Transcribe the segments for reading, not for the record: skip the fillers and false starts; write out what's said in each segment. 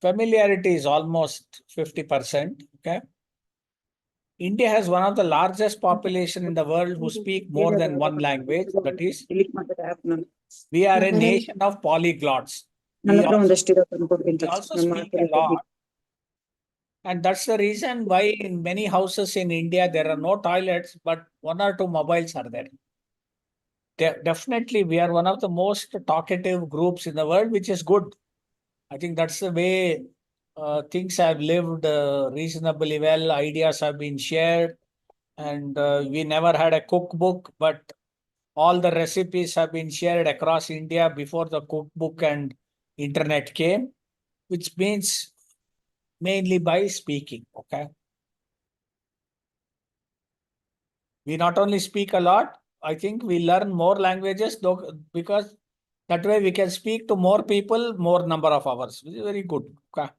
familiarity is almost 50%. Okay. India has one of the largest population in the world who speak more than one language. That is, we are a nation of polyglots. We also speak a lot. And that's the reason why in many houses in India, there are no toilets, but one or two mobiles are there. Definitely, we are one of the most talkative groups in the world, which is good. I think that's the way things have lived reasonably well. Ideas have been shared. And we never had a cookbook, but all the recipes have been shared across India before the cookbook and internet came, which means mainly by speaking. Okay. We not only speak a lot, I think we learn more languages because that way we can speak to more people, more number of hours, which is very good. Okay.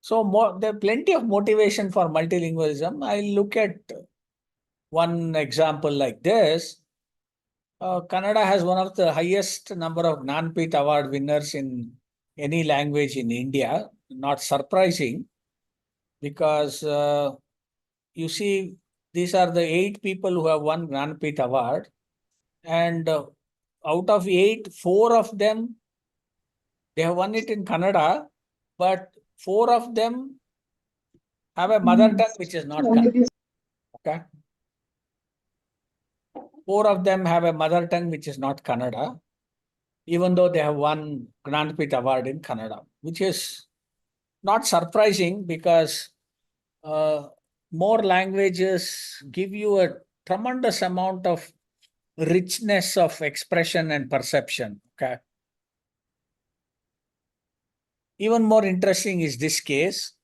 So there are plenty of motivation for multilingualism. I look at one example like this. Kannada has one of the highest number of Jnanpith Award winners in any language in India. Not surprising, because you see, these are the 8 people who have won Jnanpith Award, and out of 8, 4 of them, they have won it in Kannada, but 4 of them have a mother tongue which is not Kannada. Okay. 4 of them have a mother tongue which is not Kannada, even though they have won Jnanpith Award in Kannada, which is not surprising because more languages give you a tremendous amount of richness of expression and perception. Okay. Even more interesting is this case.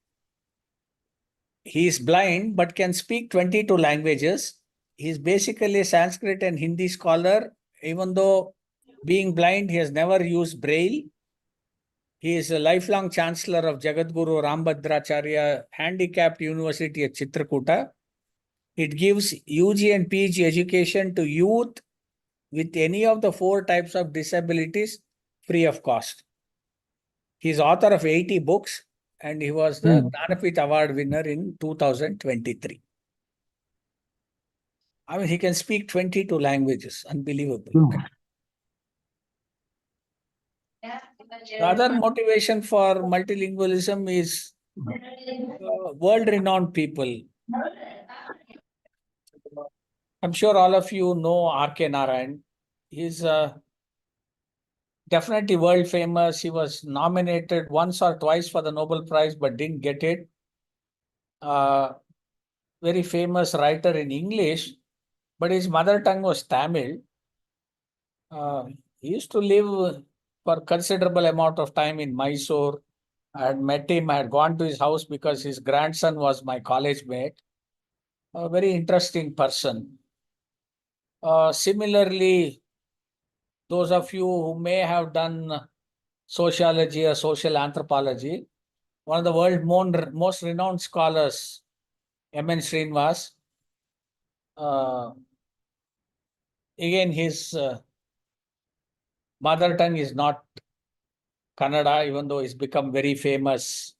He is blind but can speak 22 languages. He is basically a Sanskrit and Hindi scholar. Even though being blind, he has never used Braille. He is a lifelong chancellor of Jagadguru Rambhadracharya Handicapped University at Chitrakuta. It gives UG and PG education to youth with any of the 4 types of disabilities free of cost. He is author of 80 books and he was the Jnanpith Award winner in 2023. I mean, he can speak 22 languages. Unbelievable. The other motivation for multilingualism is world-renowned people. I'm sure all of you know R.K. Narayan. He's definitely world famous. He was nominated once or twice for the Nobel Prize, but didn't get it. Very famous writer in English, but his mother tongue was Tamil. He used to live for considerable amount of time in Mysore. I had met him. I had gone to his house because his grandson was my college mate. A very interesting person. Similarly, those of you who may have done sociology or social anthropology, one of the world's most renowned scholars, M.N. Srinivas, again, his mother tongue is not Kannada, even though he's become very famous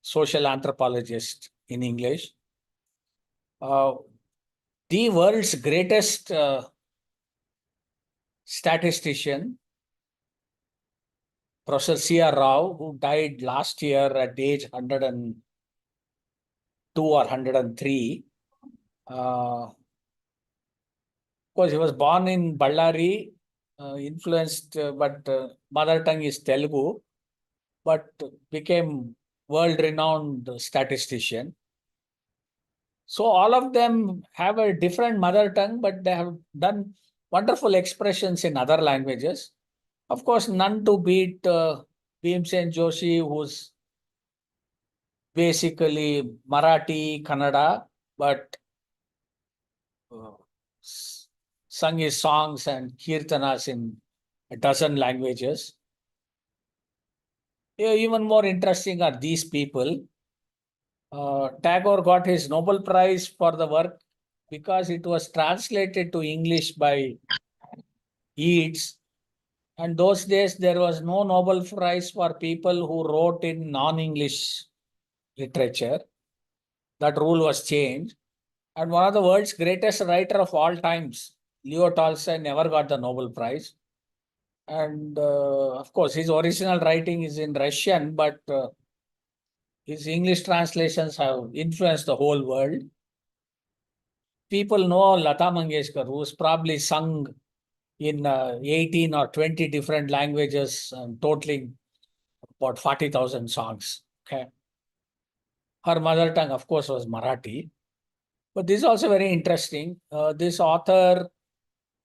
social anthropologist in English. The world's greatest statistician, Professor C.R. Rao, who died last year at age 102 or 103. Of course, he was born in Ballari, influenced, but mother tongue is Telugu, but became world-renowned statistician. So all of them have a different mother tongue, but they have done wonderful expressions in other languages. Of course, none to beat Bhimsen Joshi, who's basically Marathi, Kannada, but sung his songs and kirtanas in a dozen languages. Even more interesting are these people. Tagore got his Nobel Prize for the work because it was translated to English by Yeats. And those days, there was no Nobel Prize for people who wrote in non-English literature. That rule was changed. And one of the world's greatest writer of all times, Leo Tolstoy, never got the Nobel Prize. And of course, his original writing is in Russian, but his English translations have influenced the whole world. People know Lata Mangeshkar, who's probably sung in 18 or 20 different languages, totaling about 40,000 songs. Okay. Her mother tongue, of course, was Marathi. But this is also very interesting. This author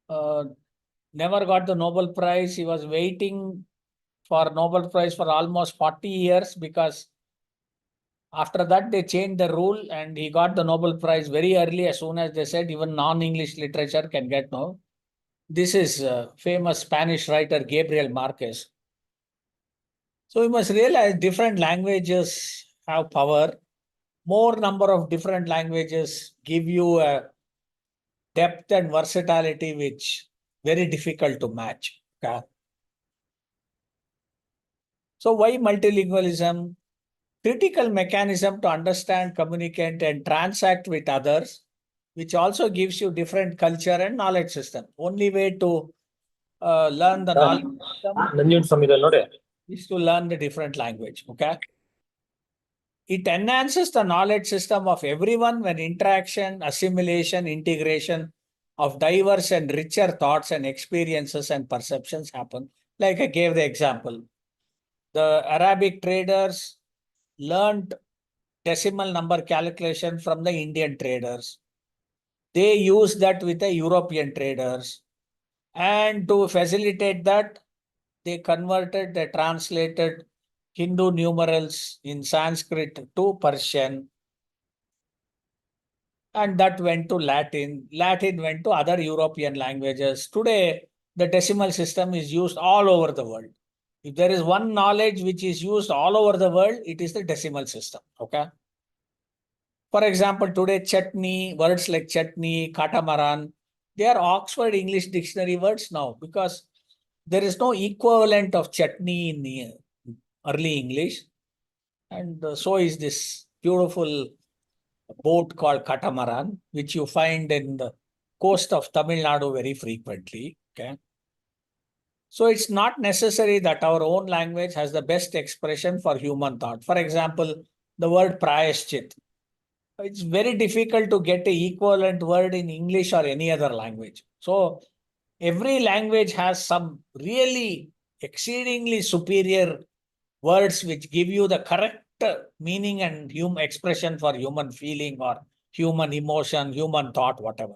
never got the Nobel Prize. He was waiting for Nobel Prize for almost 40 years because after that they changed the rule and he got the Nobel Prize very early, as soon as they said even non-English literature can get no. This is famous Spanish writer Gabriel Marquez. So we must realize different languages have power. More number of different languages give you a depth and versatility which very difficult to match. Okay? So why multilingualism? Critical mechanism to understand, communicate, and transact with others, which also gives you different culture and knowledge system. Only way to learn the knowledge system is to learn the different language. Okay. It enhances the knowledge system of everyone when interaction, assimilation, integration of diverse and richer thoughts and experiences and perceptions happen. Like I gave the example. The Arabic traders learned decimal number calculation from the Indian traders. They used that with the European traders. And to facilitate that, they translated Hindu numerals in Sanskrit to Persian. And that went to Latin. Latin went to other European languages. Today, the decimal system is used all over the world. If there is one knowledge which is used all over the world, it is the decimal system. Okay. For example, today, chutney, words like chutney, catamaran, they are Oxford English Dictionary words now because there is no equivalent of chutney in the early English. And so is this beautiful boat called catamaran, which you find in the coast of Tamil Nadu very frequently. Okay. So it's not necessary that our own language has the best expression for human thought. For example, the word prayaschit. It's very difficult to get an equivalent word in English or any other language. So every language has some really exceedingly superior words which give you the correct meaning and human expression for human feeling or human emotion, human thought, whatever.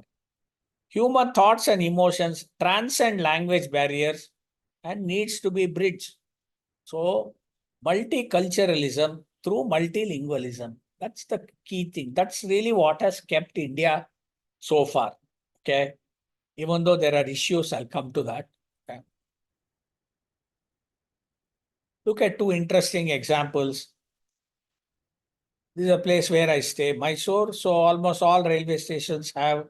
Human thoughts and emotions transcend language barriers and needs to be bridged. So multiculturalism through multilingualism. That's the key thing. That's really what has kept India so far. Okay. Even though there are issues, I'll come to that. Okay. Look at two interesting examples. This is a place where I stay, Mysore. So almost all railway stations have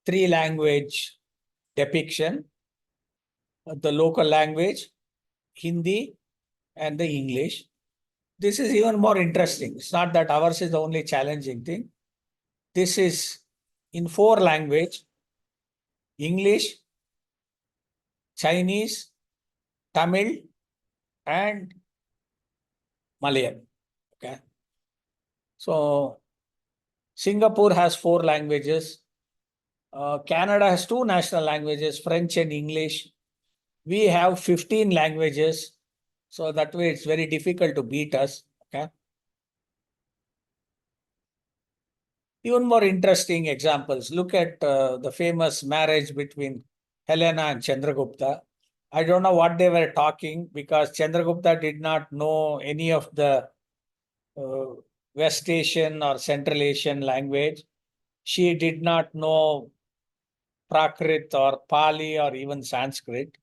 3-language depiction. The local language, Hindi, and the English. This is even more interesting. It's not that ours is the only challenging thing. This is in 4 languages: English, Chinese, Tamil, and Malayalam. Okay. So Singapore has 4 languages. Canada has 2 national languages, French and English. We have 15 languages. So that way it's very difficult to beat us. Okay. Even more interesting examples. Look at the famous marriage between Helena and Chandragupta. I don't know what they were talking because Chandragupta did not know any of the West Asian or Central Asian language. She did not know Prakrit or Pali or even Sanskrit.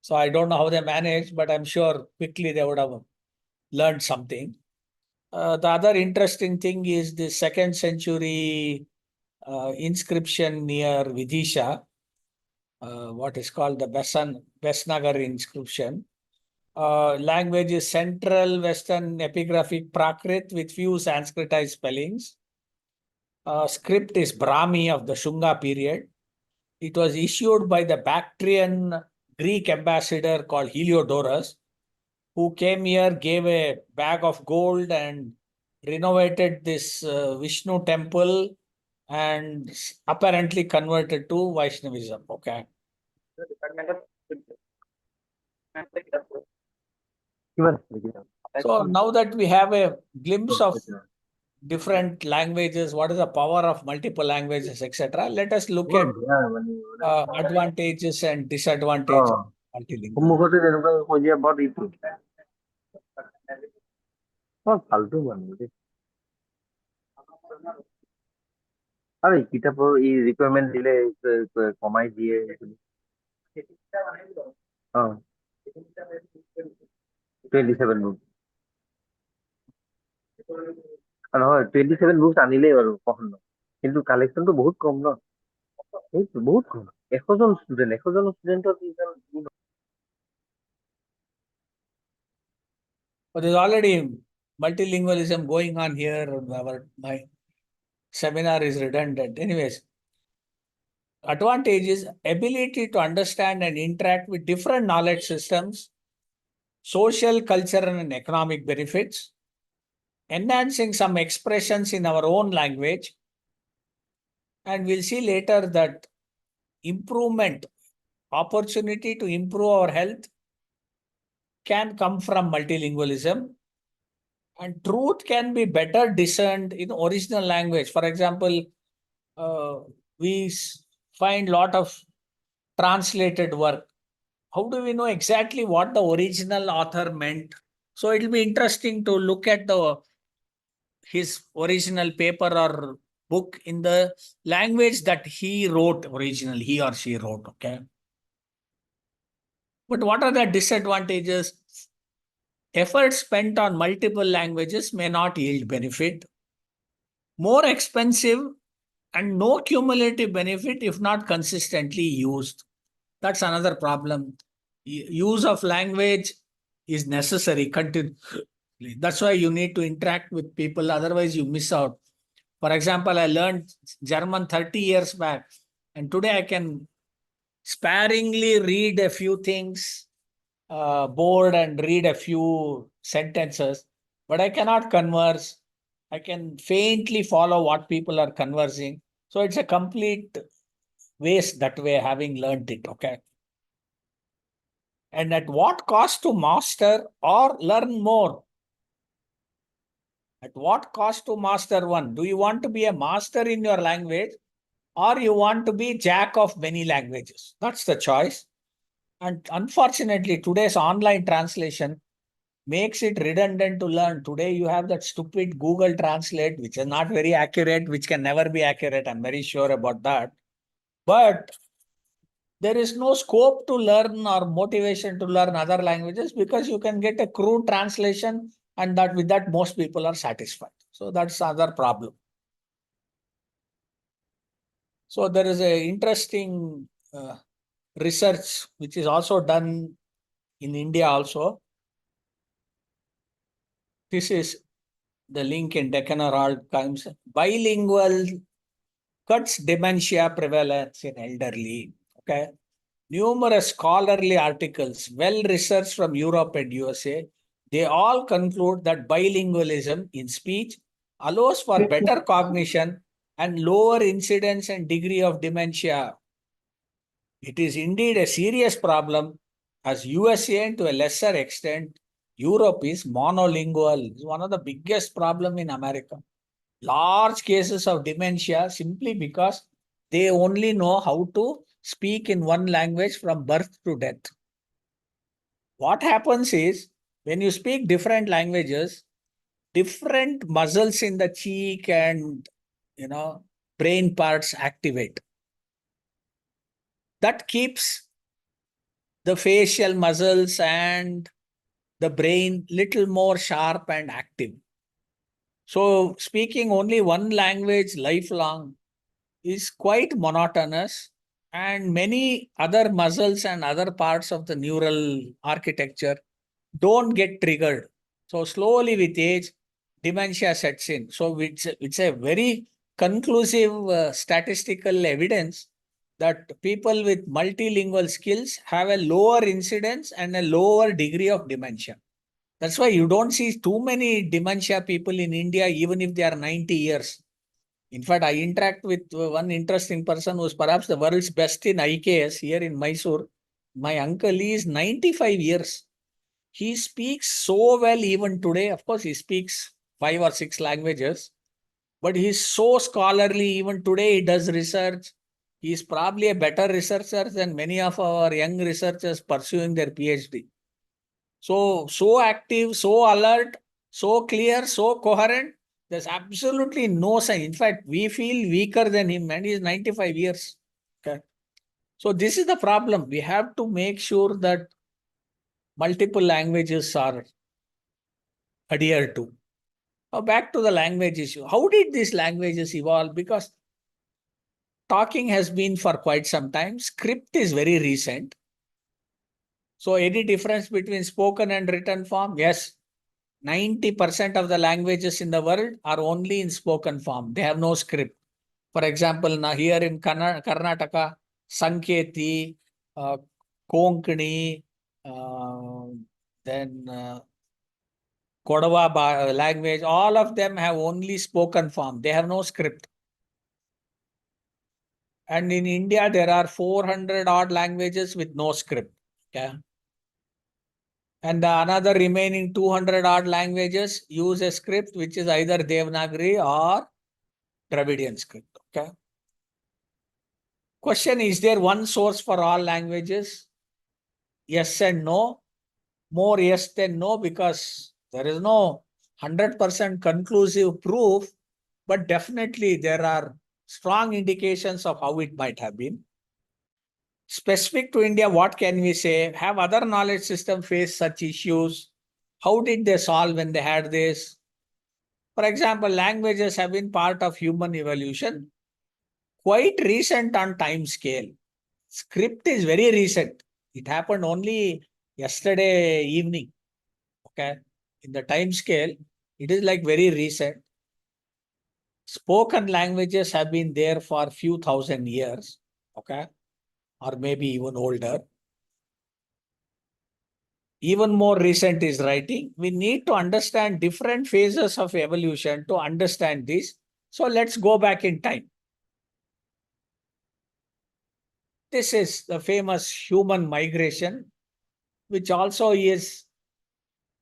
So I don't know how they managed, but I'm sure quickly they would have learned something. The other interesting thing is the 2nd century inscription near Vidisha, what is called the Besan Vestnagar inscription. Language is Central Western Epigraphic Prakrit with few Sanskritized spellings. Script is Brahmi of the Shunga period. It was issued by the Bactrian Greek ambassador called Heliodorus, who came here, gave a bag of gold and renovated this Vishnu temple and apparently converted to Vaishnavism. Okay. So now that we have a glimpse of different languages, what is the power of multiple languages, etc., let us look at advantages and disadvantages of multilingual. আরে কিতাপৰ এই requirement দিলে কমাই দিয়ে অ 27 বুক নহয় 27 books আনিলেই বাৰু পঢ়ন কিন্তু কালেকশনটো বহুত কম ন বহুত কম 100 জন ষ্টুডেন্টৰ But there's already multilingualism going on here. My seminar is redundant. Anyways, advantage is ability to understand and interact with different knowledge systems, social, cultural, and economic benefits, enhancing some expressions in our own language. And we'll see later that improvement, opportunity to improve our health can come from multilingualism. And truth can be better discerned in original language. For example, we find a lot of translated work. How do we know exactly what the original author meant? So it will be interesting to look at his original paper or book in the language that he wrote originally, he or she wrote, okay? But what are the disadvantages? Effort spent on multiple languages may not yield benefit. More expensive and no cumulative benefit if not consistently used. That's another problem. Use of language is necessary continually. That's why you need to interact with people, otherwise you miss out. For example, I learned German 30 years back, and today I can sparingly read a few things, board and read a few sentences, but I cannot converse. I can faintly follow what people are conversing. So it's a complete waste that way, having learned it, okay? And at what cost to master or learn more? At what cost to master one? Do you want to be a master in your language or you want to be jack of many languages? That's the choice. And unfortunately, today's online translation makes it redundant to learn. Today, you have that stupid Google Translate, which is not very accurate, which can never be accurate. I'm very sure about that. But there is no scope to learn or motivation to learn other languages because you can get a crude translation and that with that most people are satisfied. So that's another problem. So there is a interesting research which is also done in India also. This is the link in Deccan Herald Times. Bilingual cuts dementia prevalence in elderly. Okay. Numerous scholarly articles, well researched from Europe and USA, they all conclude that bilingualism in speech allows for better cognition and lower incidence and degree of dementia. It is indeed a serious problem as USA and to a lesser extent, Europe is monolingual. It's one of the biggest problems in America. Large cases of dementia simply because they only know how to speak in one language from birth to death. What happens is when you speak different languages, different muscles in the cheek and brain parts activate. That keeps the facial muscles and the brain little more sharp and active. So speaking only one language lifelong is quite monotonous and many other muscles and other parts of the neural architecture don't get triggered. So slowly with age, dementia sets in. So it's a very conclusive statistical evidence that people with multilingual skills have a lower incidence and a lower degree of dementia. That's why you don't see too many dementia people in India, even if they are 90 years. In fact, I interact with one interesting person who is perhaps the world's best in IKS here in Mysore. My uncle is 95 years. He speaks so well even today. Of course, he speaks 5 or 6 languages, but he's so scholarly. Even today, he does research. He's probably a better researcher than many of our young researchers pursuing their PhD. So active, so alert, so clear, so coherent. There's absolutely no sign. In fact, we feel weaker than him, and he's 95 years. Okay. So this is the problem. We have to make sure that multiple languages are adhered to. Now back to the language issue. How did these languages evolve? Because talking has been for quite some time. Script is very recent. So any difference between spoken and written form? Yes. 90% of the languages in the world are only in spoken form. They have no script. For example, now here in Karnataka, Sanketi, uh, Konkani, then Kodava language, all of them have only spoken form. They have no script. And in India, there are 400 odd languages with no script. Okay. And the another remaining 200 odd languages use a script which is either Devanagari or Dravidian script. Okay. Question, is there one source for all languages? Yes and no. More yes than no, because there is no 100% conclusive proof, but definitely there are strong indications of how it might have been. Specific to India, what can we say? Have other knowledge systems faced such issues? How did they solve when they had this? For example, languages have been part of human evolution, quite recent on time scale. Script is very recent. It happened only yesterday evening. Okay. In the time scale, it is like very recent. Spoken languages have been there for a few thousand years. Okay. Or maybe even older. Even more recent is writing. We need to understand different phases of evolution to understand this. So let's go back in time. This is the famous human migration, which also is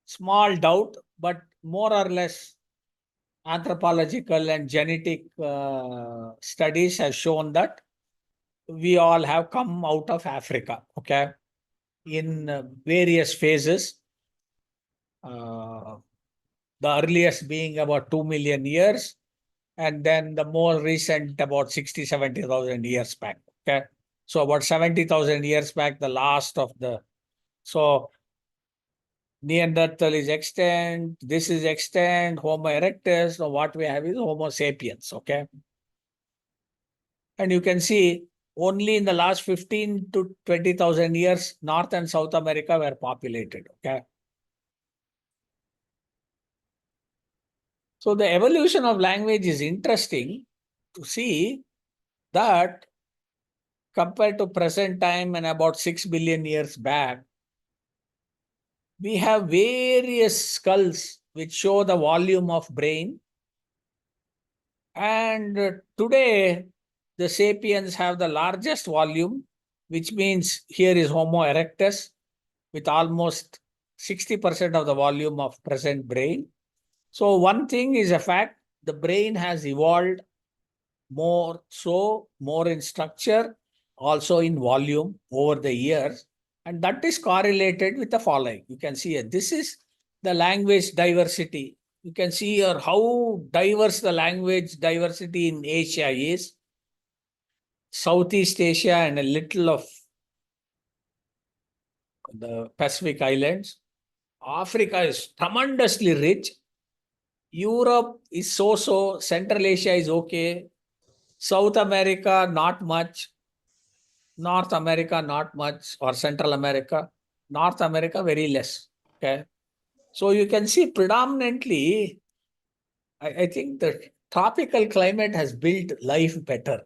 small doubt, but more or less anthropological and genetic studies have shown that we all have come out of Africa, okay, in various phases. The earliest being about 2 million years, and then the more recent about 60, 70,000 years back, okay. So about 70,000 years back, the last of the, so Neanderthal is extant, this is extant, Homo erectus. So what we have is Homo sapiens, okay? And you can see only in the last 15 to 20,000 years, North and South America were populated, okay? So the evolution of language is interesting to see that compared to present time and about 6 billion years back, we have various skulls which show the volume of brain. And today, the sapiens have the largest volume, which means here is Homo erectus with almost 60% of the volume of present brain. So one thing is a fact, the brain has evolved more in structure, also in volume over the years. And that is correlated with the following. You can see here, this is the language diversity. You can see here how diverse the language diversity in Asia is. Southeast Asia and a little of the Pacific Islands. Africa is tremendously rich. Europe is so-so. Central Asia is okay. South America, not much. North America, not much, or Central America. North America, very less. Okay. So you can see predominantly, I think the tropical climate has built life better.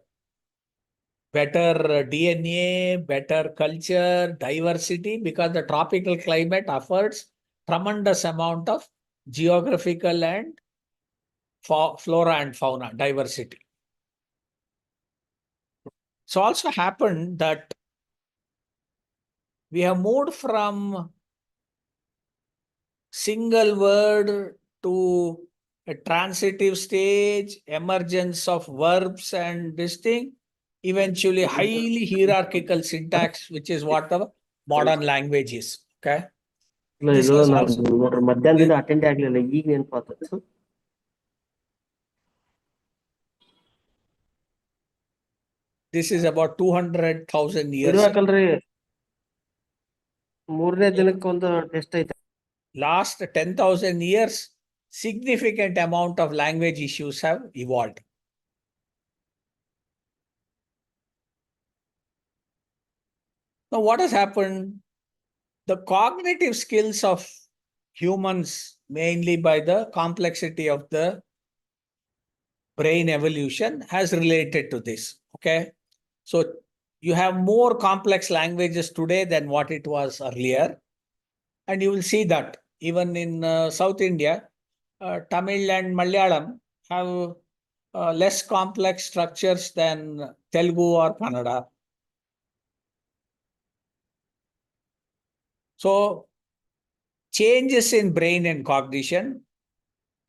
Better DNA, better culture, diversity, because the tropical climate affords tremendous amount of geographical and flora and fauna diversity. It's also happened that we have moved from single word to a transitive stage, emergence of verbs and this thing, eventually highly hierarchical syntax, which is what the modern language is. Okay. ಇಲ್ಲ This ಇಲ್ಲ has ನಾನು also, ನೋಡ್ರಿ ಮಧ್ಯಾಹ್ನದಿಂದ attend ಆಗ್ಲಿಲ್ಲ ಈಗ ನೆನಪಾತು. this is about 200,000 years. Video ಹಾಕಲ್ರಿ 3ನೇ ದಿನಕ್ಕೆ ಒಂದು ಟೆಸ್ಟ್ ಐತೆ. Last 10,000 years, significant amount of language issues have evolved. Now, what has happened? The cognitive skills of humans, mainly by the complexity of the brain evolution, has related to this. Okay. So you have more complex languages today than what it was earlier. And you will see that even in South India, Tamil and Malayalam have less complex structures than Telugu or Kannada. So changes in brain and cognition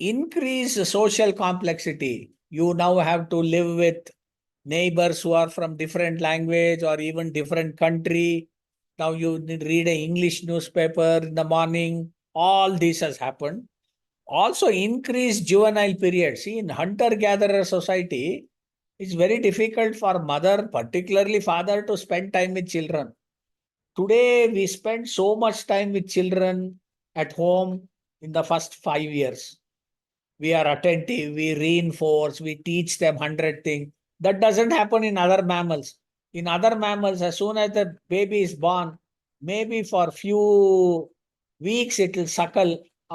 increase social complexity. You now have to live with neighbors who are from different language or even different country. Now you need read an English newspaper in the morning. All this has happened. Also increased juvenile period. See, in hunter-gatherer society, it's very difficult for mother, particularly father, to spend time with children. Today, we spend so much time with children at home in the first 5 years. We are attentive, we reinforce, we teach them 100 things. That doesn't happen in other mammals. In other mammals, as soon as the baby is born, maybe for few weeks it will suckle.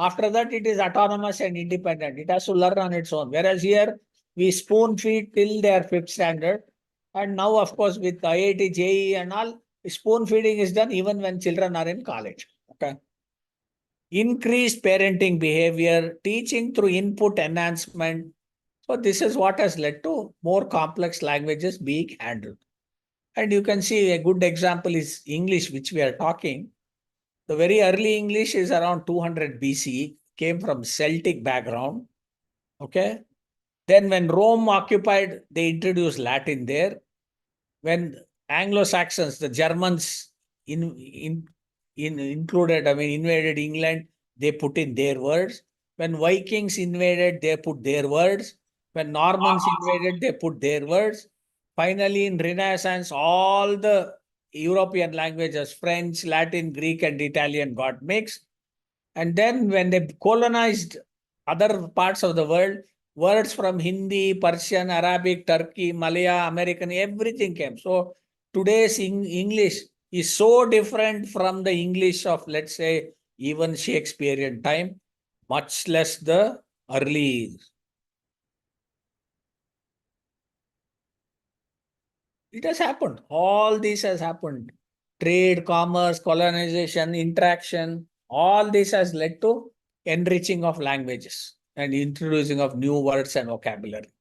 After that, it is autonomous and independent. It has to learn on its own. Whereas here, we spoon feed till their 5th standard. And now, of course, with IIT, JEE and all, spoon feeding is done even when children are in college. Okay. Increased parenting behavior, teaching through input enhancement. So this is what has led to more complex languages being handled. And you can see a good example is English, which we are talking. The very early English is around 200 BC, came from Celtic background. Okay. Then when Rome occupied, they introduced Latin there. When Anglo-Saxons, the Germans included, invaded England, they put in their words. When Vikings invaded, they put their words. When Normans invaded, they put their words. Finally, in Renaissance, all the European languages, French, Latin, Greek, and Italian got mixed. And then when they colonized other parts of the world, words from Hindi, Persian, Arabic, Turkey, Malaya, American, everything came. So today's English is so different from the English of, let's say, even Shakespearean time, much less the early. It has happened. All this has happened. Trade, commerce, colonization, interaction, all this has led to enriching of languages and introducing of new words and vocabulary.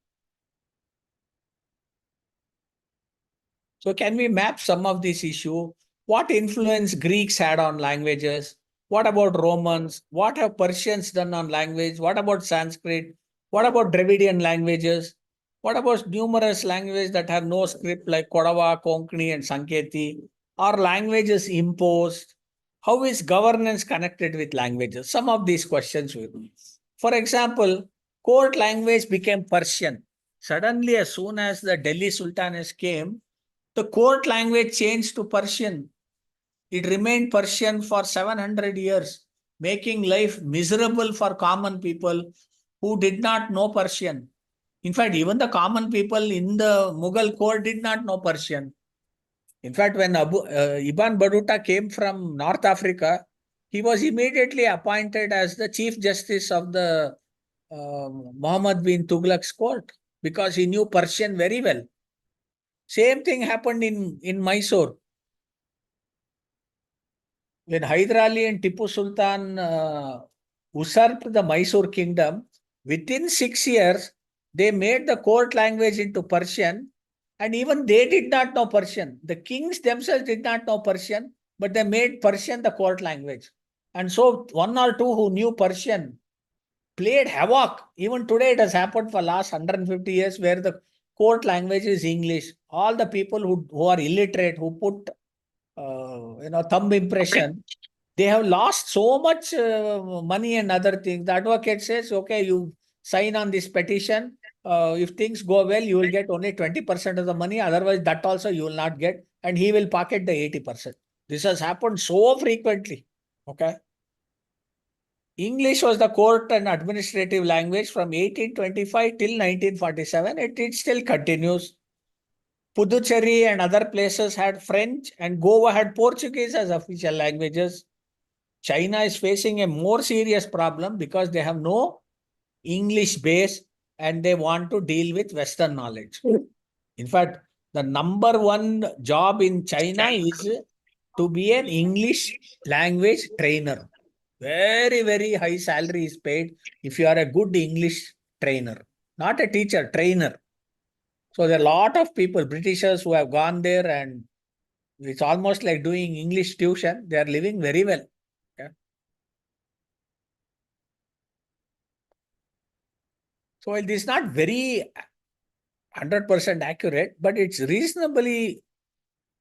So can we map some of this issue? What influence Greeks had on languages? What about Romans? What have Persians done on language? What about Sanskrit? What about Dravidian languages? What about numerous languages that have no script like Kodava, Konkani, and Sanketi? Are languages imposed? How is governance connected with languages? Some of these questions will be. For example, court language became Persian. Suddenly, as soon as the Delhi Sultanate came, the court language changed to Persian. It remained Persian for 700 years, making life miserable for common people who did not know Persian. In fact, even the common people in the Mughal court did not know Persian. In fact, when Ibn Battuta came from North Africa, he was immediately appointed as the Chief Justice of the Muhammad bin Tughlaq's court because he knew Persian very well. Same thing happened in Mysore. When Hyder Ali and Tipu Sultan usurped the Mysore kingdom, within 6 years, they made the court language into Persian, and even they did not know Persian. The kings themselves did not know Persian, but they made Persian the court language. And so one or two who knew Persian played havoc. Even today it has happened for last 150 years where the court language is English. All the people who are illiterate, who put thumb impression, they have lost so much money and other things. The advocate says, okay, you sign on this petition. If things go well, you will get only 20% of the money. Otherwise, that also you will not get. And he will pocket the 80%. This has happened so frequently. Okay. English was the court and administrative language from 1825 till 1947. It still continues. Puducherry and other places had French, and Goa had Portuguese as official languages. China is facing a more serious problem because they have no English base and they want to deal with Western knowledge. In fact, the number one job in China is to be an English language trainer. Very, very high salary is paid if you are a good English trainer, not a teacher, trainer. So there are a lot of people, Britishers, who have gone there, and it's almost like doing English tuition. They are living very well. Okay? So it is not very 100% accurate, but it's reasonably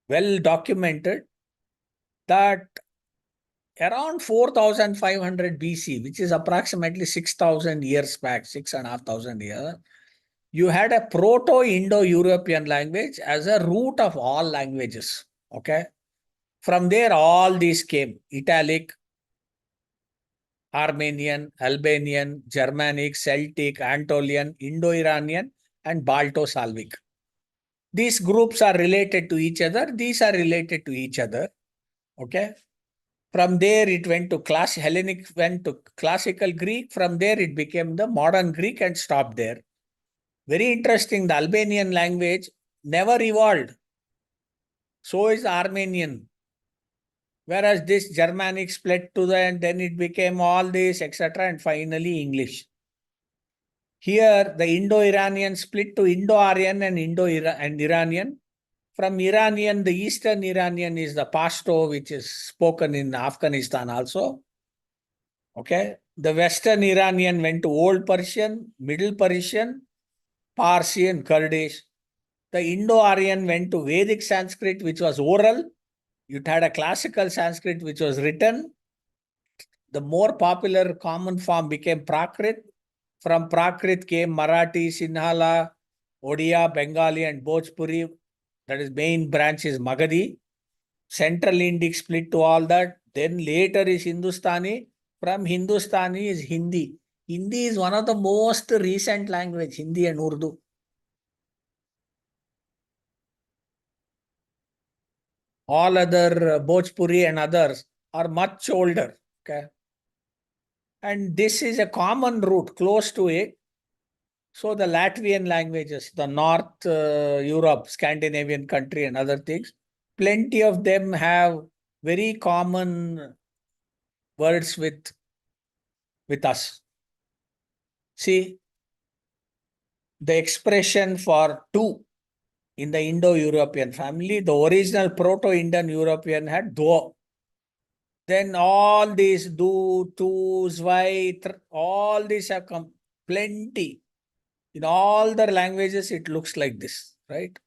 well documented that around 4500 BC, which is approximately 6,000 years back, 6,500 years, you had a Proto-Indo-European language as a root of all languages. Okay. From there, all these came: Italic, Armenian, Albanian, Germanic, Celtic, Anatolian, Indo-Iranian, and Balto-Slavic. These groups are related to each other. These are related to each other. Okay. From there, it went to Hellenic, went to classical Greek. From there, it became the modern Greek and stopped there. Very interesting. The Albanian language never evolved. So is the Armenian. Whereas this Germanic split to and then it became all this, etc. And finally English. Here, the Indo-Iranian split to Indo-Aryan and Iranian. From Iranian, the Eastern Iranian is the Pashto, which is spoken in Afghanistan also. Okay. The Western Iranian went to Old Persian, Middle Persian, Parsi, and Kurdish. The Indo-Aryan went to Vedic Sanskrit, which was oral. You had a classical Sanskrit, which was written. The more popular common form became Prakrit. From Prakrit came Marathi, Sinhala, Odia, Bengali, and Bhojpuri. That is main branch is Magadhi. Central Indic split to all that. Then later is Hindustani. From Hindustani is Hindi. Hindi is one of the most recent language, Hindi and Urdu. All other Bhojpuri and others are much older. Okay. And this is a common root close to it. So the Latvian languages, the North Europe, Scandinavian country and other things, plenty of them have very common words with us. See, the expression for two in the Indo-European family, the original Proto-Indian European had do. Then all these do, tu, zwei, all these have come plenty. In all the languages, it looks like this, right?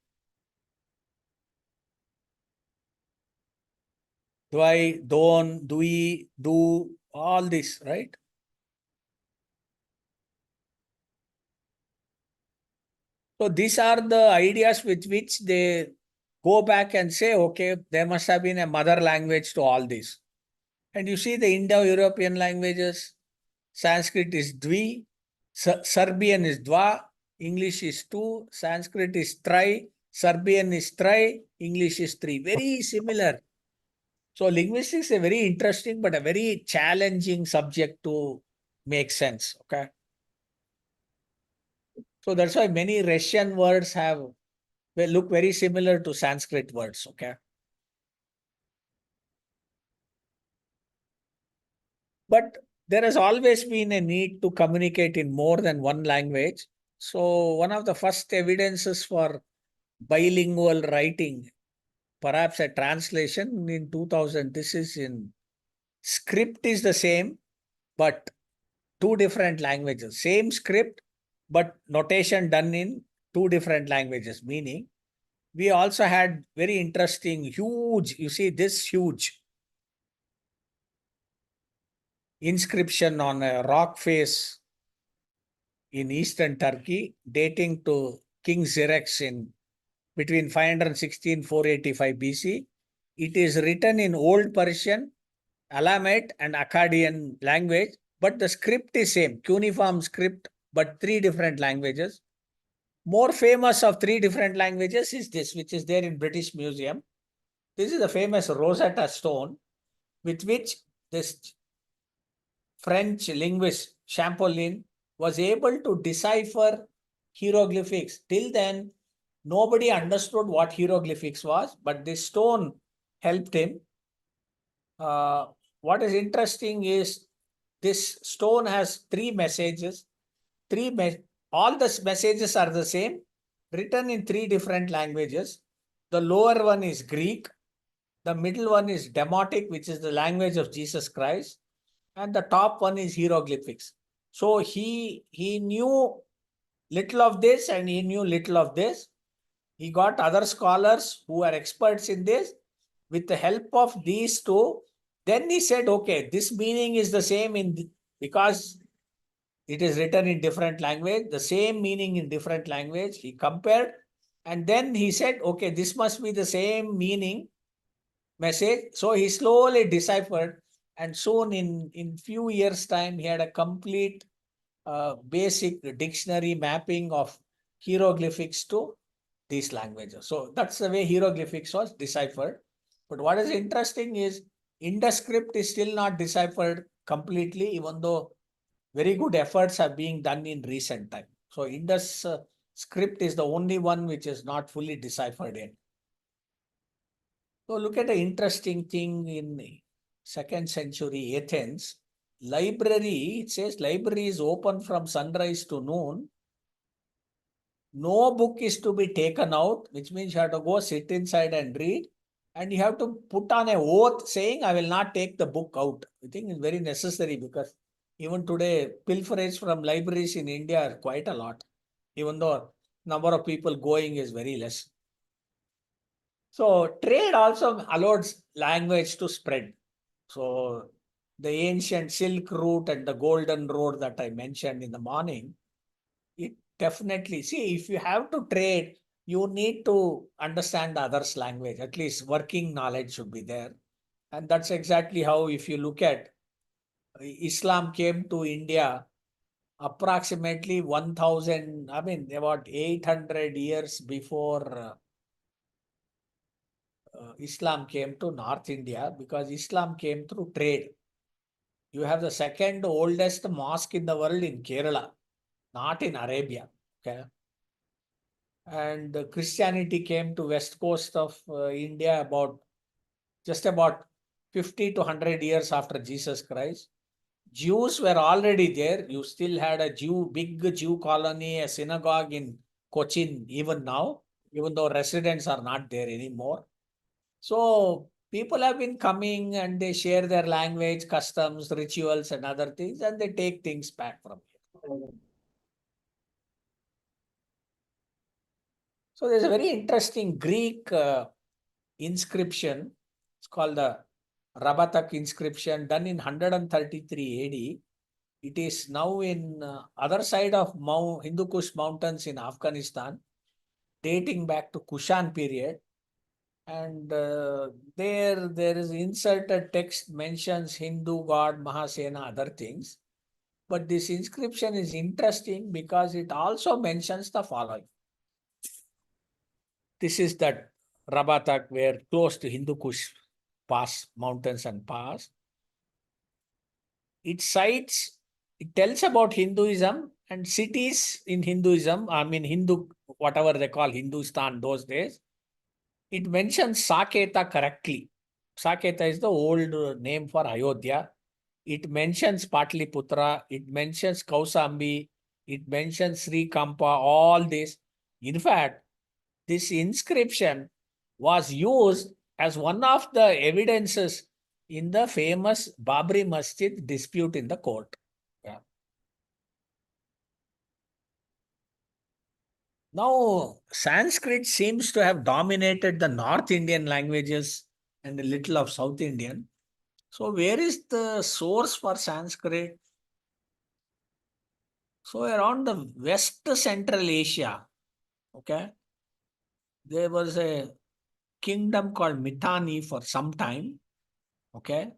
Dwai, don, dui, do, all this, right? So these are the ideas with which they go back and say, okay, there must have been a mother language to all this. And you see the Indo-European languages, Sanskrit is Dvi, Serbian is Dva, English is two, Sanskrit is Tri, Serbian is try, English is three. Very similar. So linguistics is a very interesting but a very challenging subject to make sense. Okay. So that's why many Russian words look very similar to Sanskrit words. Okay. But there has always been a need to communicate in more than one language. So one of the first evidences for bilingual writing, perhaps a translation in 2000, this is in script is the same, but two different languages. Same script, but notation done in two different languages. Meaning, we also had very interesting, huge, you see this huge inscription on a rock face in eastern Turkey, dating to King Xerxes in between 516 and 485 BC. It is written in Old Persian, Alamite, and Akkadian language, but the script is same, cuneiform script, but three different languages. More famous of three different languages is this, which is there in British Museum. This is the famous Rosetta Stone, with which this French linguist Champollion was able to decipher hieroglyphics. Till then, nobody understood what hieroglyphics was, but this stone helped him. What is interesting is this stone has three messages. All the messages are the same, written in three different languages. The lower one is Greek. The middle one is Demotic, which is the language of Jesus Christ. And the top one is hieroglyphics. So he knew little of this and he knew little of this. He got other scholars who are experts in this. With the help of these two, then he said, okay, this meaning is the same because it is written in different language, the same meaning in different language. He compared and then he said, okay, this must be the same meaning message. So he slowly deciphered, and soon in few years' time, he had a complete basic dictionary mapping of hieroglyphics to these languages. So that's the way hieroglyphics was deciphered. But what is interesting is Indus script is still not deciphered completely, even though very good efforts are being done in recent time. So Indus script is the only one which is not fully deciphered yet. So look at the interesting thing in 2nd century Athens. Library, it says library is open from sunrise to noon. No book is to be taken out, which means you have to go sit inside and read. And you have to put on a oath saying, I will not take the book out. I think it's very necessary because even today, pilferage from libraries in India are quite a lot, even though number of people going is very less. So trade also allowed language to spread. So the ancient Silk Route and the Golden Road that I mentioned in the morning, it definitely, see, if you have to trade, you need to understand the other's language. At least working knowledge should be there. And that's exactly how, if you look at Islam came to India approximately 1000, about 800 years before Islam came to North India, because Islam came through trade. You have the second oldest mosque in the world in Kerala, not in Arabia. Okay. And Christianity came to west coast of India just about 50 to 100 years after Jesus Christ. Jews were already there. You still had a big Jew colony, a synagogue in Cochin even now, even though residents are not there anymore. So people have been coming and they share their language, customs, rituals, and other things, and they take things back from here. So there's a very interesting Greek inscription. It's called the Rabatak inscription, done in 133 AD. It is now in other side of Hindu Kush mountains in Afghanistan, dating back to Kushan period. And there is inserted text mentions Hindu god Mahasena, other things. But this inscription is interesting because it also mentions the following. This is that Rabatak, where close to Hindu Kush pass, mountains and pass. It cites, it tells about Hinduism and cities in Hinduism, I mean Hindu, whatever they call Hindustan those days. It mentions Saketa correctly. Saketa is the old name for Ayodhya. It mentions Patliputra, it mentions Kausambi, it mentions Sri Kampa, all this. In fact, this inscription was used as one of the evidences in the famous Babri Masjid dispute in the court. Yeah. Now, Sanskrit seems to have dominated the North Indian languages and a little of South Indian. So, where is the source for Sanskrit? So, around the West Central Asia, okay, there was a kingdom called Mitanni for some time, okay,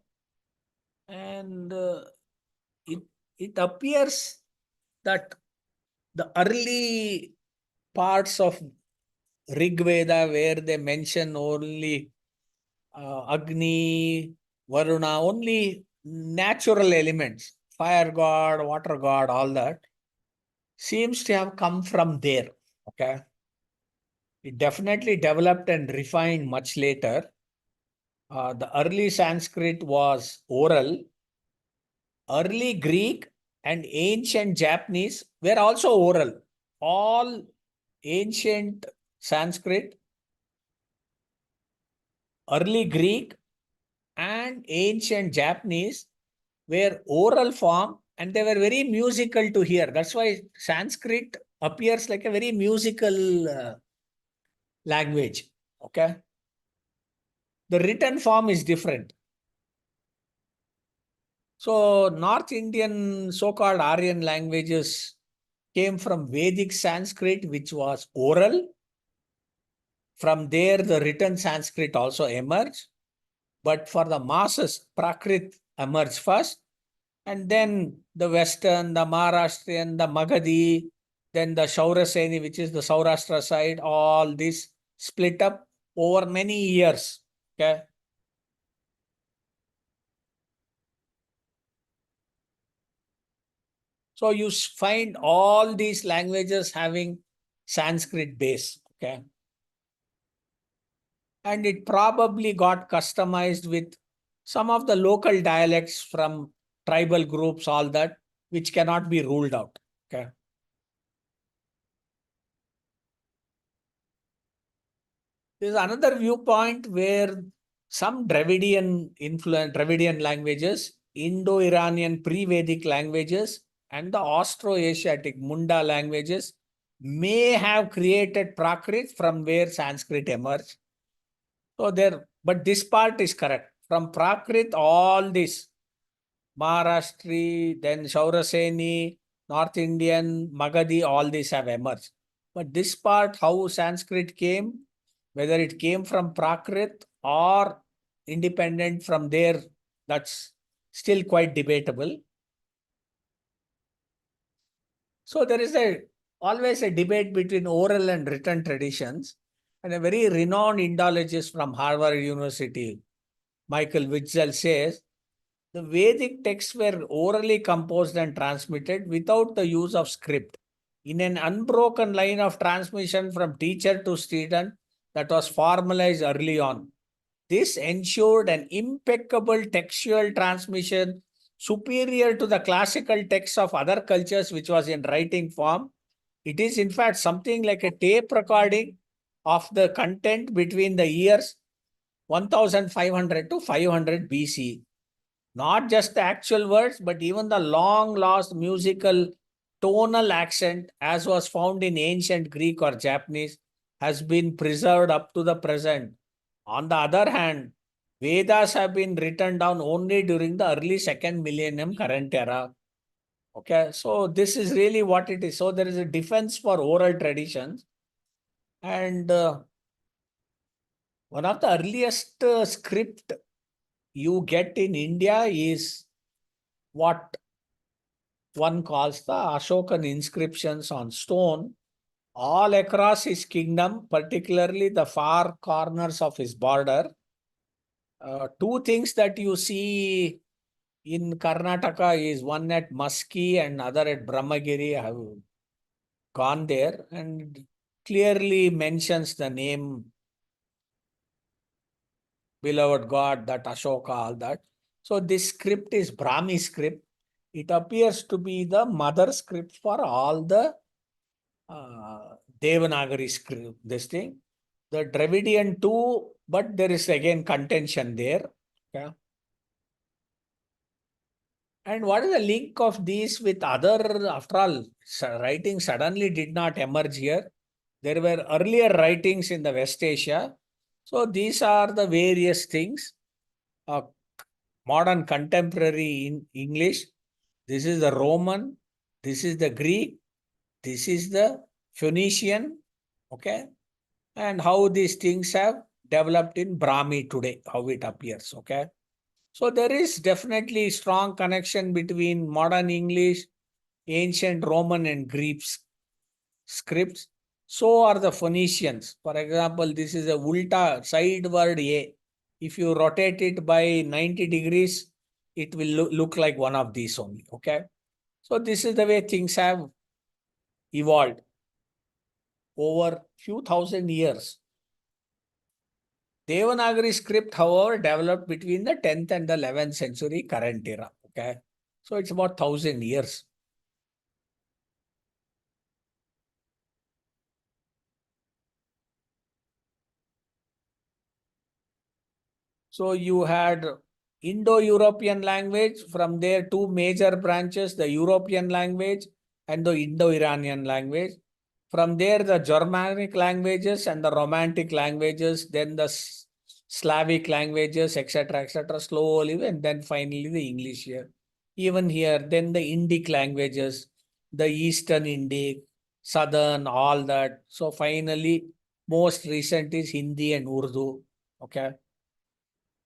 and it, it appears that the early parts of Rig Veda, where they mention only Agni, Varuna, only natural elements, fire god, water god, all that, seems to have come from there. Okay. It definitely developed and refined much later. The early Sanskrit was oral. Early Greek and ancient Japanese were also oral. All ancient Sanskrit, early Greek, and ancient Japanese were oral form, and they were very musical to hear. That's why Sanskrit appears like a very musical language. Okay. The written form is different. So North Indian so-called Aryan languages came from Vedic Sanskrit, which was oral. From there, the written Sanskrit also emerged. But for the masses, Prakrit emerged first. And then the Western, the Maharashtrian, the Magadhi, then the Shauraseni, which is the Saurashtra side, all this split up over many years. Okay. So you find all these languages having Sanskrit base. Okay. And it probably got customized with some of the local dialects from tribal groups, all that, which cannot be ruled out. Okay. There's another viewpoint where some Dravidian languages, Indo-Iranian pre-Vedic languages, and the Austro-Asiatic Munda languages may have created Prakrit from where Sanskrit emerged. So but this part is correct. From Prakrit, all this Maharashtri, then Shauraseni, North Indian, Magadhi, all these have emerged. But this part, how Sanskrit came, whether it came from Prakrit or independent from there, that's still quite debatable. So there is always a debate between oral and written traditions. And a very renowned Indologist from Harvard University, Michael Witzel, says the Vedic texts were orally composed and transmitted without the use of script, in an unbroken line of transmission from teacher to student that was formalized early on. This ensured an impeccable textual transmission superior to the classical texts of other cultures, which was in writing form. It is, in fact, something like a tape recording of the content between the years 1500 to 500 BC. Not just the actual words, but even the long lost musical tonal accent, as was found in ancient Greek or Japanese, has been preserved up to the present. On the other hand, Vedas have been written down only during the early second millennium current era. Okay, so this is really what it is. So there is a defense for oral traditions. And one of the earliest script you get in India is what one calls the Ashokan inscriptions on stone, all across his kingdom, particularly the far corners of his border. Two things that you see in Karnataka is one at Maski and other at Brahmagiri. I have gone there and clearly mentions the name beloved God, that Ashoka, all that. So this script is Brahmi script. It appears to be the mother script for all the Devanagari script, this thing. The Dravidian too, but there is again contention there. Okay. And what is the link of these with other, after all, writing suddenly did not emerge here. There were earlier writings in the West Asia. So these are the various things. Modern contemporary in English. This is the Roman. This is the Greek. This is the Phoenician. Okay. And how these things have developed in Brahmi today, how it appears. Okay. So there is definitely strong connection between modern English, ancient Roman and Greek scripts. So are the Phoenicians. For example, this is a ulta sideward A. If you rotate it by 90 degrees, it will look like one of these only. Okay. So this is the way things have evolved over few thousand years. Devanagari script, however, developed between the 10th and the 11th century current era. Okay. So it's about 1000 years. So you had Indo-European language, from there two major branches, the European language and the Indo-Iranian language. From there, the Germanic languages and the Romantic languages, then the Slavic languages, etc., slowly, and then finally the English here. Even here, then the Indic languages, the Eastern Indic, Southern, all that. So finally, most recent is Hindi and Urdu. Okay.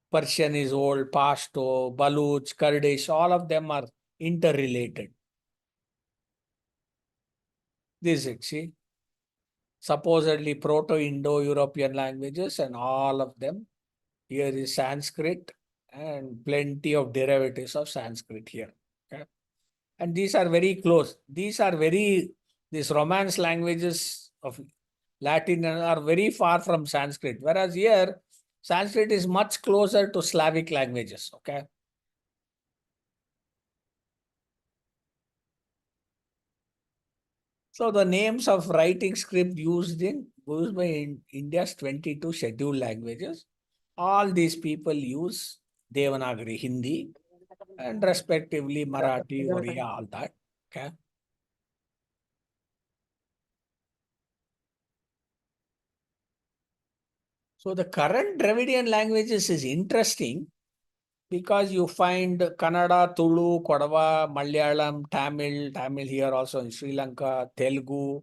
Persian is old, Pashto, Baluch, Kurdish, all of them are interrelated. This is it, see. Supposedly Proto-Indo-European languages and all of them. Here is Sanskrit and plenty of derivatives of Sanskrit here. Okay? And these are very close. These Romance languages of Latin are very far from Sanskrit. Whereas here, Sanskrit is much closer to Slavic languages. Okay. So the names of writing script used by India's 22 scheduled languages. All these people use Devanagari Hindi and respectively Marathi, Oriya, all that. Okay. So the current Dravidian languages is interesting because you find Kannada, Tulu, Kodava, Malayalam, Tamil here also in Sri Lanka, Telugu.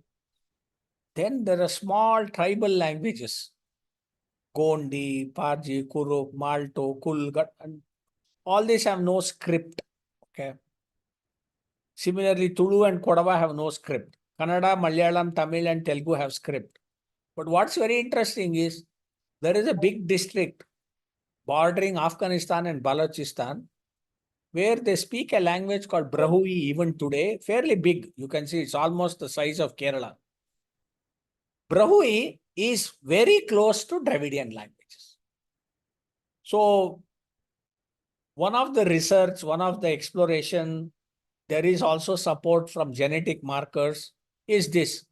Then there are small tribal languages. Gondi, Parji, Kuruk, Malto, Kulgat, and all these have no script. Okay. Similarly, Tulu and Kodava have no script. Kannada, Malayalam, Tamil, and Telugu have script. But what's very interesting is there is a big district bordering Afghanistan and Balochistan where they speak a language called Brahui even today, fairly big. You can see it's almost the size of Kerala. Brahui is very close to Dravidian languages. So one of the research, one of the exploration, there is also support from genetic markers, is this.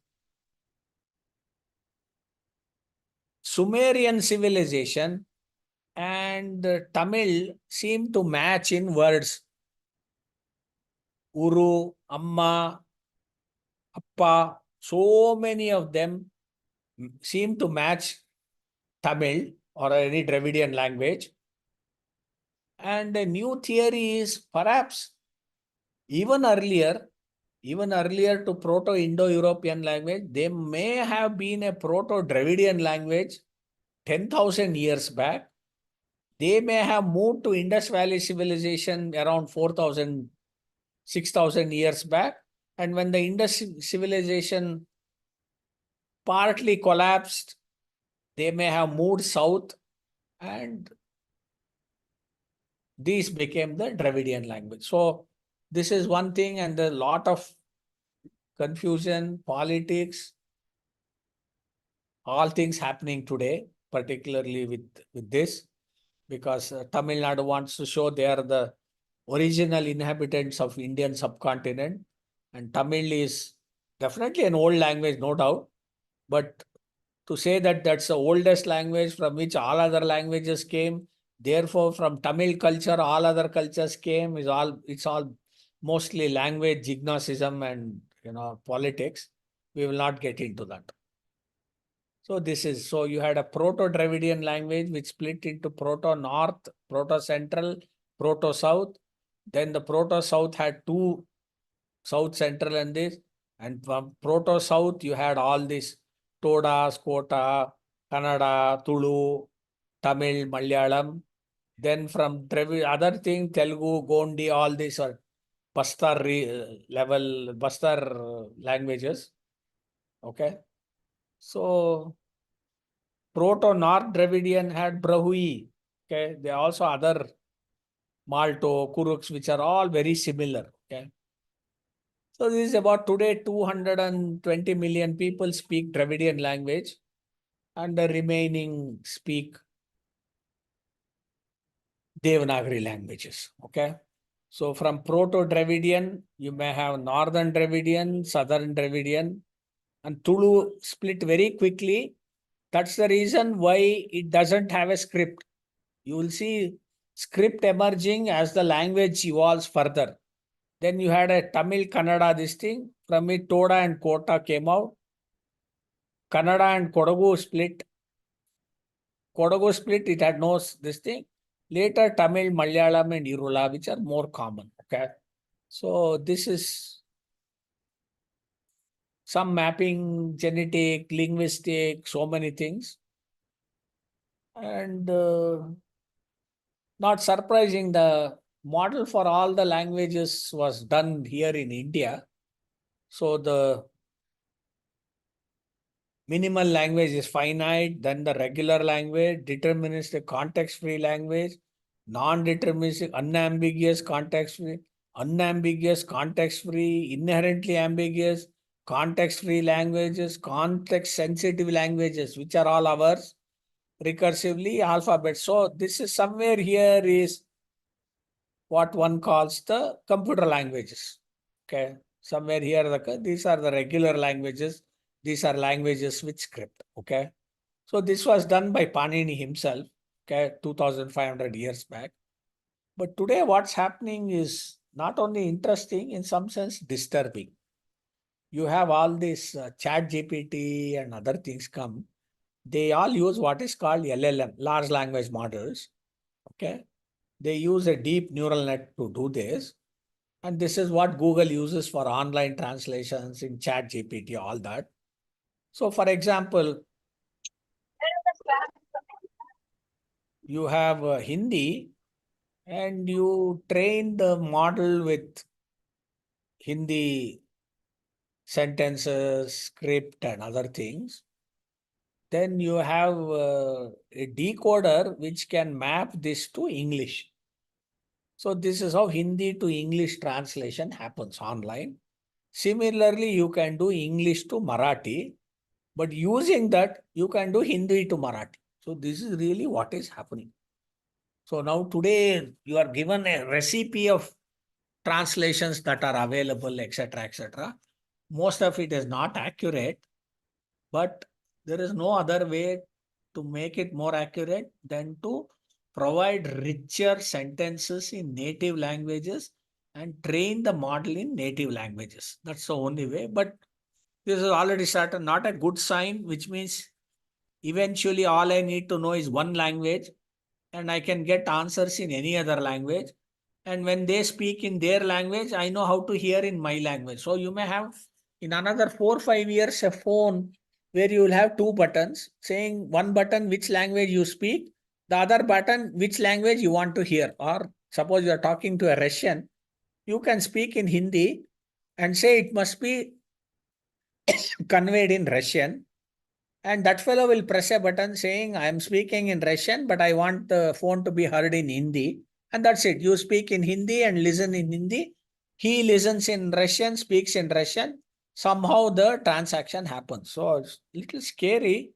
Sumerian civilization and Tamil seem to match in words. Uru, Amma, Appa, so many of them seem to match Tamil or any Dravidian language. And a new theory is perhaps even earlier to Proto-Indo-European language, they may have been a Proto-Dravidian language 10,000 years back. They may have moved to Indus Valley civilization around 4,000, 6,000 years back. And when the Indus civilization partly collapsed. They may have moved south, and these became the Dravidian language. So this is one thing, and a lot of confusion, politics, all things happening today, particularly with this, because Tamil Nadu wants to show they are the original inhabitants of Indian subcontinent, and Tamil is definitely an old language, no doubt, but to say that that's the oldest language from which all other languages came, therefore from Tamil culture all other cultures came, it's all mostly language gymnasium and politics. We will not get into that. So you had a Proto-Dravidian language which split into Proto-North, Proto-Central, Proto-South. Then the Proto-South had two, South Central and this. And from Proto-South you had all this Toda, Skota, Kannada, Tulu, Tamil, Malayalam. Then from other thing, Telugu, Gondi, all these are Bastar level, Bastar languages. Okay. So Proto-North Dravidian had Brahui. Okay. There are also other Malto, Kuruks, which are all very similar. Okay. So this is about today 220 million people speak Dravidian language, and the remaining speak Devanagari languages. Okay. So from Proto-Dravidian, you may have Northern Dravidian, Southern Dravidian, and Tulu split very quickly. That's the reason why it doesn't have a script. You will see script emerging as the language evolves further. Then you had a Tamil Kannada, this thing. From it, Toda and Kota came out. Kannada and Kodagu split. Kodagu split, it had no this thing. Later, Tamil, Malayalam, and Irula, which are more common. Okay. So this is some mapping, genetic, linguistic, so many things. And not surprising, the model for all the languages was done here in India. So the minimal language is finite, then the regular language, deterministic context-free language, non-deterministic, unambiguous context-free, unambiguous context-free, inherently ambiguous, context-free languages, context-sensitive languages, which are all ours, recursively alphabet. So this is somewhere here is what one calls the computer languages. Okay, somewhere here these are the regular languages. These are languages with script. Okay, so this was done by Panini himself. Okay, 2,500 years back. But today, what's happening is not only interesting, in some sense disturbing. You have all this chat GPT and other things come. They all use what is called LLM, large language models. Okay, they use a deep neural net to do this. And this is what Google uses for online translations in chat GPT, all that. So for example, you have Hindi and you train the model with Hindi sentences, script and other things. Then you have a decoder which can map this to English. So this is how Hindi to English translation happens online. Similarly, you can do English to Marathi, but using that, you can do Hindi to Marathi. So this is really what is happening. So now today, you are given a recipe of translations that are available, etc., etc. Most of it is not accurate, but there is no other way to make it more accurate than to provide richer sentences in native languages and train the model in native languages. That's the only way. But this is already started, not a good sign, which means eventually all I need to know is one language and I can get answers in any other language. And when they speak in their language, I know how to hear in my language. So you may have in another 4 or 5 years a phone where you will have two buttons saying one button which language you speak, the other button which language you want to hear. Or suppose you are talking to a Russian, you can speak in Hindi and say it must be conveyed in Russian. And that fellow will press a button saying, I am speaking in Russian, but I want the phone to be heard in Hindi. And that's it. You speak in Hindi and listen in Hindi. He listens in Russian, speaks in Russian. Somehow the transaction happens. So it's a little scary.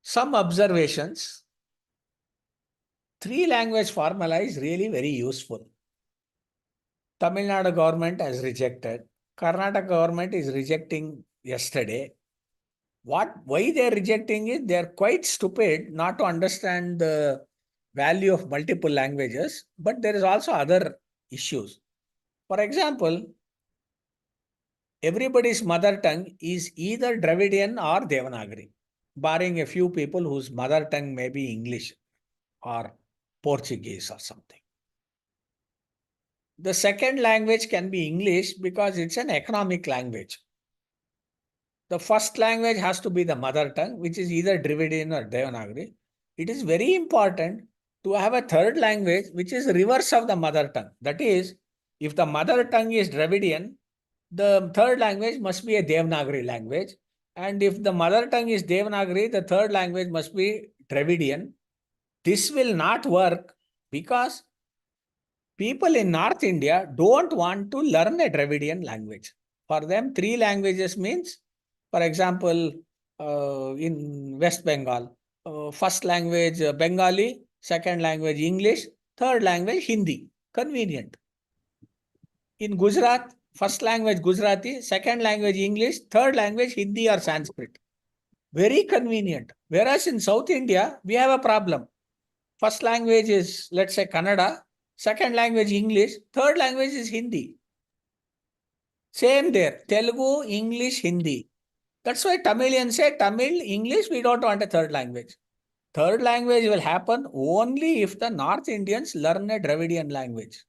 Some observations. 3-language formula is really very useful. Tamil Nadu government has rejected. Karnataka government is rejecting yesterday. Why they are rejecting it? They are quite stupid not to understand the value of multiple languages, but there is also other issues. For example, everybody's mother tongue is either Dravidian or Devanagari, barring a few people whose mother tongue may be English or Portuguese or something. The second language can be English because it's an economic language. The first language has to be the mother tongue, which is either Dravidian or Devanagari. It is very important to have a third language, which is reverse of the mother tongue. That is, if the mother tongue is Dravidian, the third language must be a Devanagari language. And if the mother tongue is Devanagari, the third language must be Dravidian. This will not work because people in North India don't want to learn a Dravidian language. For them, 3 languages means, for example, in West Bengal, first language Bengali, second language English, third language Hindi. Convenient. In Gujarat, first language Gujarati, second language English, third language Hindi or Sanskrit. Very convenient. Whereas in South India, we have a problem. First language is, let's say, Kannada, second language English, third language is Hindi. Same there, Telugu, English, Hindi. That's why Tamilians say Tamil, English, we don't want a third language. Third language will happen only if the North Indians learn a Dravidian language.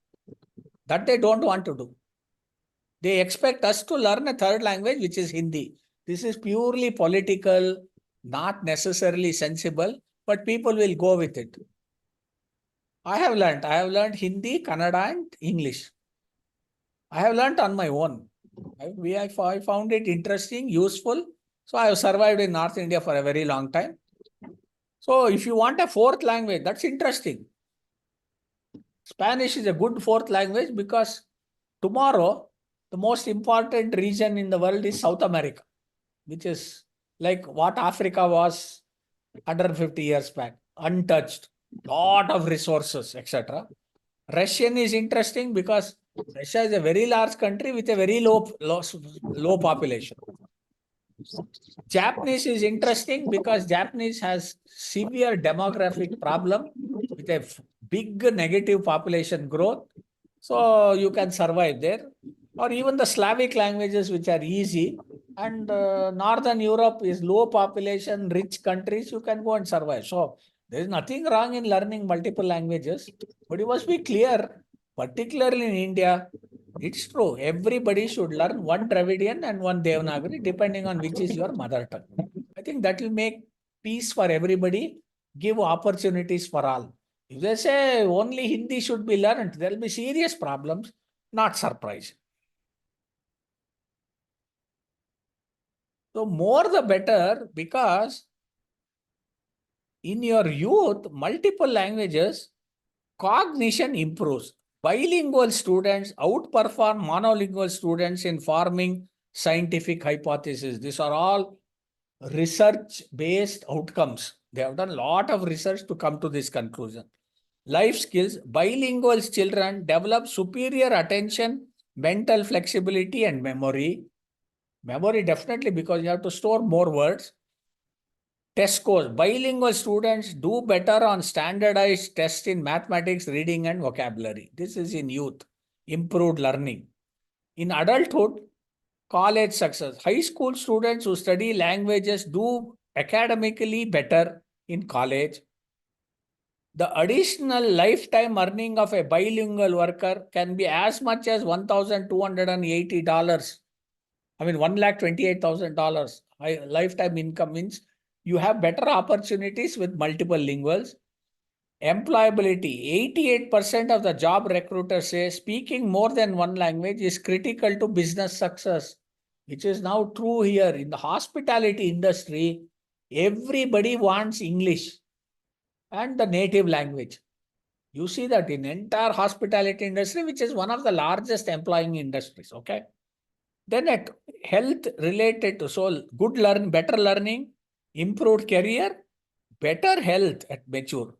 That they don't want to do. They expect us to learn a third language, which is Hindi. This is purely political, not necessarily sensible, but people will go with it. I have learned Hindi, Kannada, and English. I have learned on my own. I found it interesting, useful. So I have survived in North India for a very long time. So if you want a fourth language, that's interesting. Spanish is a good fourth language because tomorrow, the most important region in the world is South America, which is like what Africa was 150 years back, untouched, lot of resources, etc. Russian is interesting because Russia is a very large country with a very low population. Japanese is interesting because Japanese has severe demographic problem with a big negative population growth. So you can survive there. Or even the Slavic languages, which are easy. And Northern Europe is low population, rich countries, you can go and survive. So there is nothing wrong in learning multiple languages. But you must be clear, particularly in India, it's true. Everybody should learn one Dravidian and one Devanagari, depending on which is your mother tongue. I think that will make peace for everybody, give opportunities for all. If they say only Hindi should be learned, there will be serious problems, not surprising. So more the better, because in your youth, multiple languages, cognition improves. Bilingual students outperform monolingual students in forming scientific hypotheses. These are all research-based outcomes. They have done a lot of research to come to this conclusion. Life skills, bilingual children develop superior attention, mental flexibility, and memory. Memory definitely, because you have to store more words. Test scores. Bilingual students do better on standardized tests in mathematics, reading, and vocabulary. This is in youth. Improved learning. In adulthood, college success. High school students who study languages do academically better in college. The additional lifetime earning of a bilingual worker can be as much as $1,280. I mean, $1,28,000. Lifetime income means you have better opportunities with multiple linguals. Employability, 88% of the job recruiters say speaking more than one language is critical to business success, which is now true here. In the hospitality industry, everybody wants English and the native language. You see that in entire hospitality industry, which is one of the largest employing industries, okay? Then at health related to, so good better learning, improved career, better health at mature.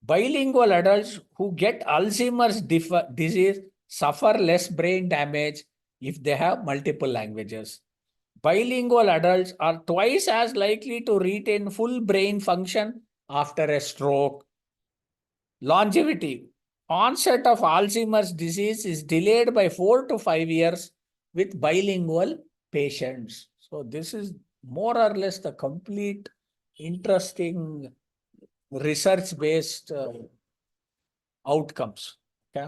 Bilingual adults who get Alzheimer's disease suffer less brain damage if they have multiple languages. Bilingual adults are twice as likely to retain full brain function after a stroke. Longevity. Onset of Alzheimer's disease is delayed by 4 to 5 years with bilingual patients. So this is more or less the complete interesting research-based outcomes. Okay.